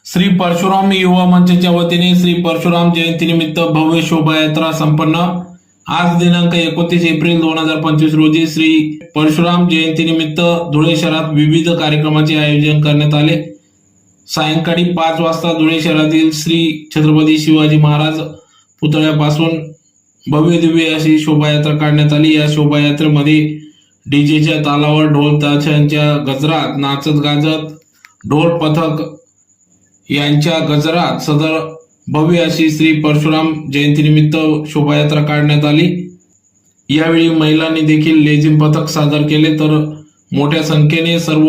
श्री परशुराम युवा मंचच्या वतीने श्री परशुराम जयंतीनिमित्त भव्य शोभायात्रा संपन्न। आज दिनांक 29 एप्रिल 2025 रोजी श्री परशुराम जयंतीनिमित्त धुळे शहरात विविध कार्यक्रमाचे आयोजन करण्यात आले। सायंकाळी 5 वाजता धुळे शहरातील श्री छत्रपती शिवाजी महाराज पुतळ्यापासून भव्य दिव्य अशी शोभायात्रा काढण्यात आली। या शोभायात्रेमध्ये डीजेच्या तालावर ढोल ताशांच्या गजरात नाचत गाजत ढोल पथक यांच्या गजरात सदर भव्य अशी श्री परशुराम जयंतीनिमित्त शोभायात्रा काढण्यात आली। यावेळी महिलांनी देखील लेझिम पथक सादर केले, तर मोठ्या संख्येने सर्व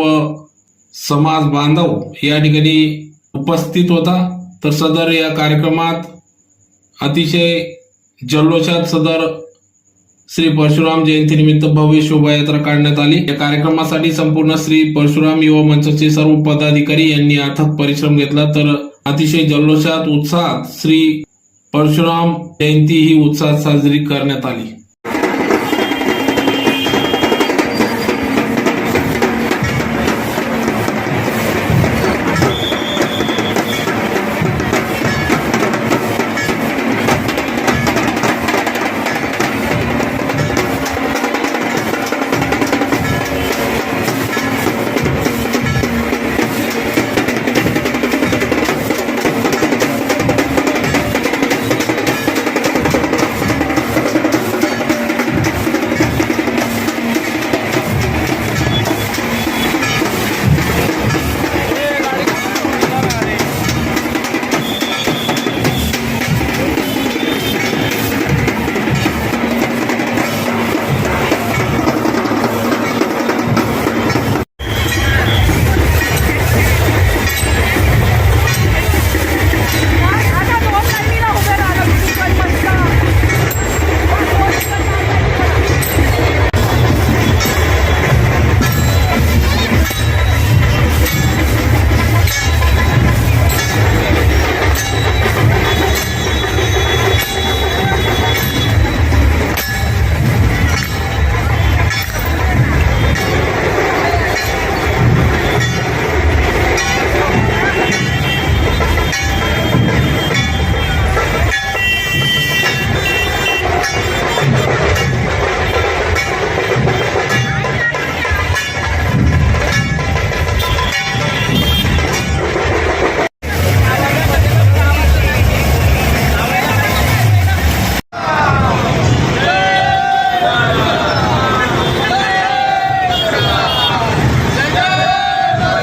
समाज बांधव या ठिकाणी उपस्थित होता। तर सदर या कार्यक्रमात अतिशय जल्लोषात सदर श्री परशुराम जयंतीनिमित्त भव्य शोभायात्रा काढण्यात आली। या कार्यक्रमासाठी संपूर्ण श्री परशुराम युवा मंचचे सर्व पदाधिकारी यांनी अथक परिश्रम घेतला, तर अतिशय जल्लोषात उत्साहात श्री परशुराम जयंती ही उत्साहात साजरी करण्यात आली।